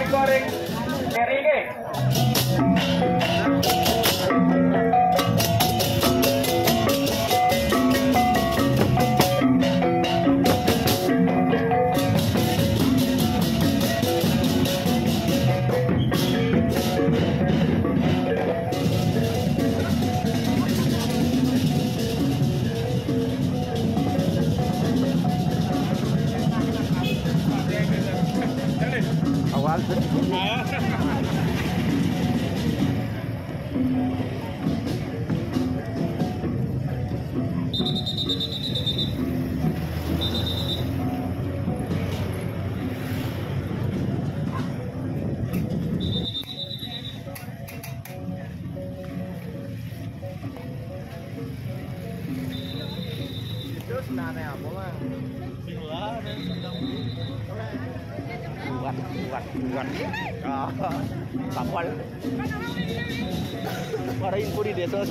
Goreng keri ke. Awal buat kapal para info di desa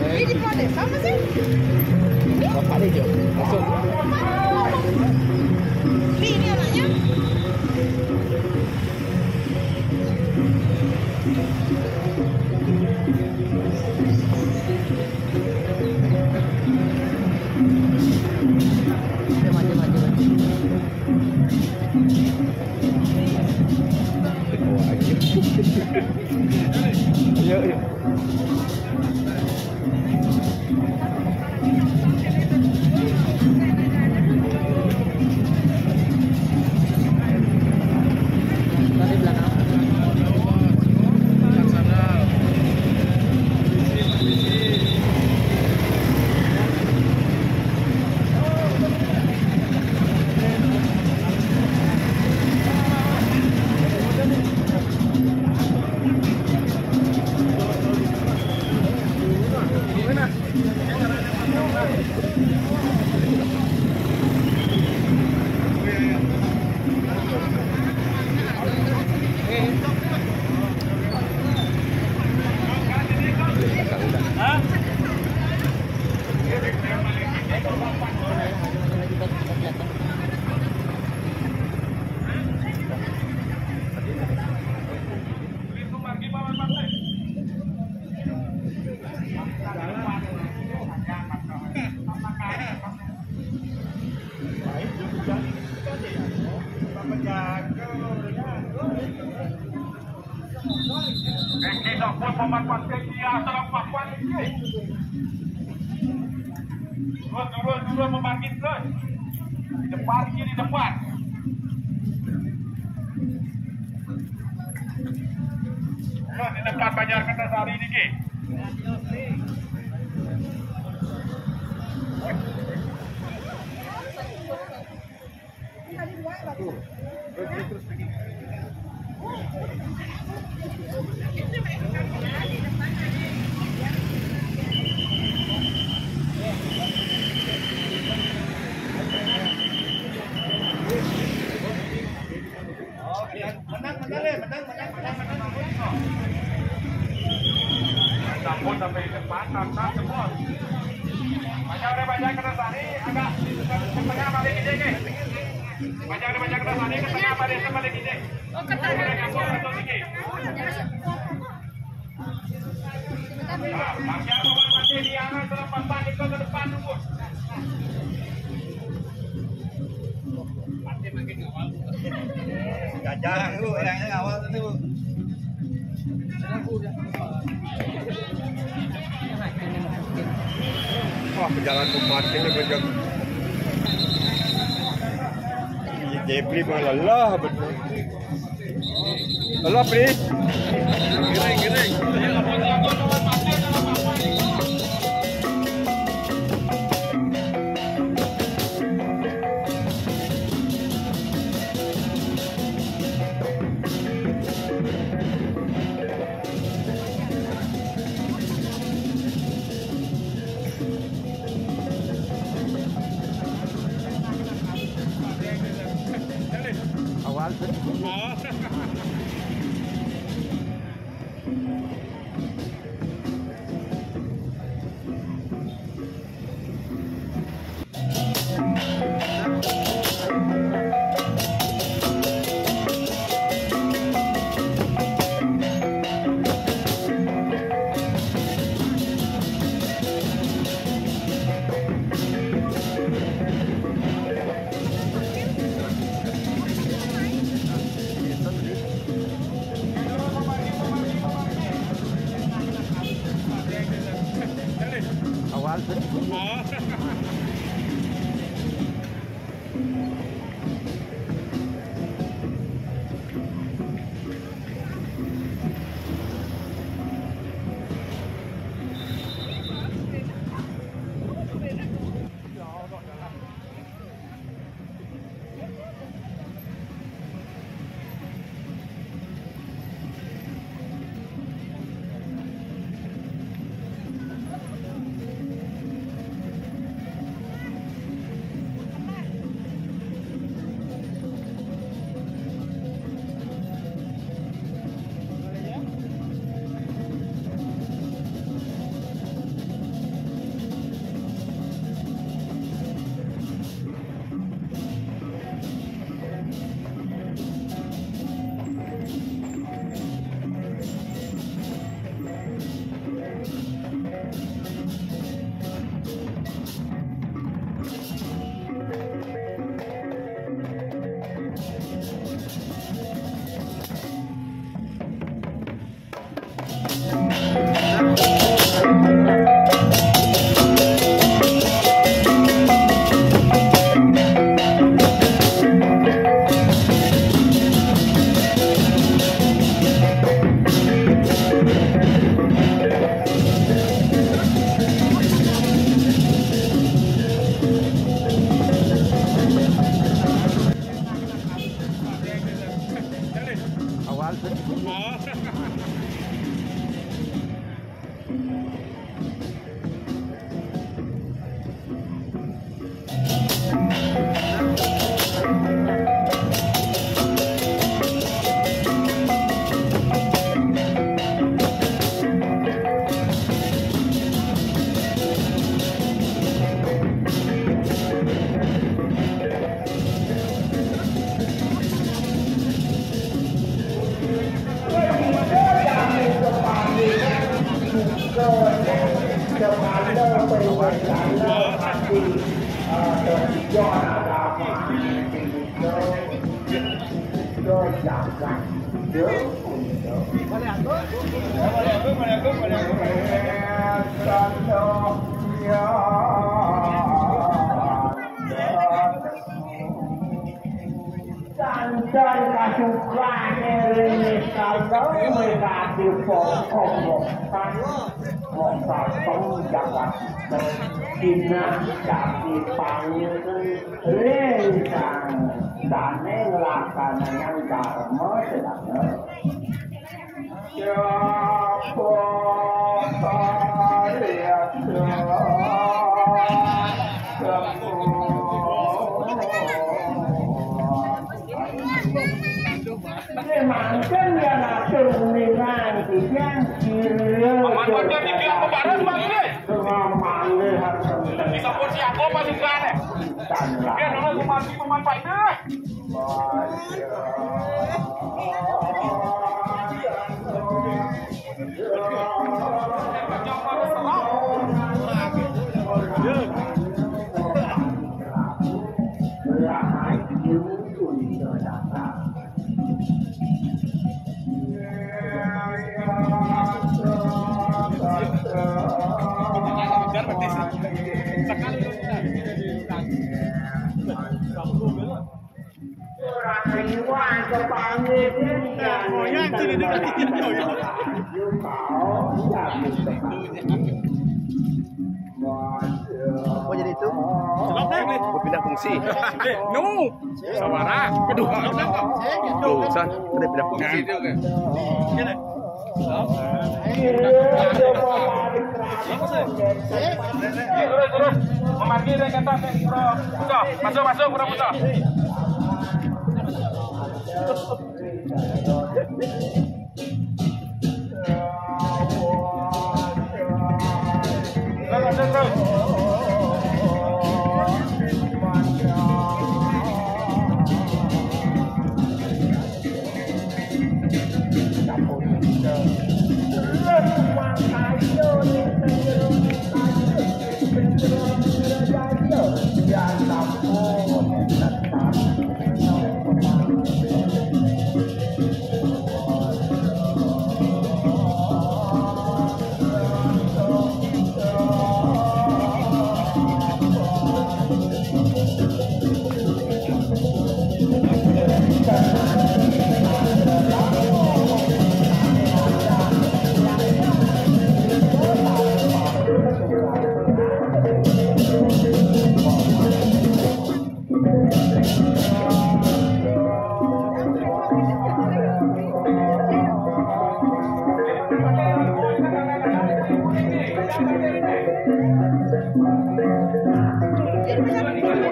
Ini di mana? Sama sih? Bapak aja masuk. Ini anaknya. Yuk, yuk. Kita pun memanfaatkan dia dalam pakuan ini. Dua memarkir terus. Di depan kiri depan. Di depan Banjar Kertasari ini ke. Campur sampai depan, tantan semua. Banyak Kertasari agak ke tengah balik ide ke. Banyak Kertasari ke tengah balik ide. Oh, ke tengah. Bagian nomor masih di arah terlepas itu ke depan dulu. Pasti makin awal. Jangan lu, yang awal tadi bu. Wah, pejalan pemarkirnya banyak. Jepli malah lelah betul. Lelah Pri. Giring. Awal Hãy subscribe cho kênh Ghiền Mì Gõ để không bỏ lỡ những video hấp dẫn. dan kasukannya ini kalau mereka dipotong mokal penjabat berzina jadi panggil rencang dan melaksanakan karma sedangnya siapa lihat Memangkan ya natur dengan yang kira. Manggil di pihak kebaran manggil. Manggil harus Bisa pun siapa pasukan eh. Biar dulu kumasi pemanfaatnya. Apa jadi itu? Berpindah fungsi. No. Sabara. Aduh. Tuh, San, ada pindah fungsi. Terus. Memanggil dan kata putar. Masuk, putar. Terus.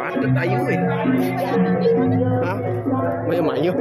Ada tayu eh. Hah? Mayu.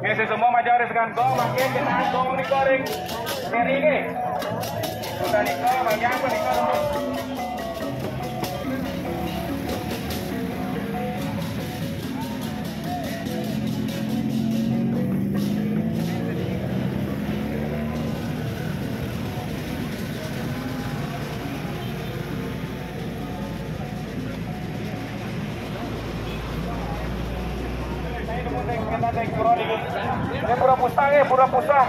Ini semua majaris dengan gong, makin kita gong ni goreng. Keri ni. Sudah ni gong, bagi apa ni gong? kita naik pura ni. Ini pura pusang pura pusang.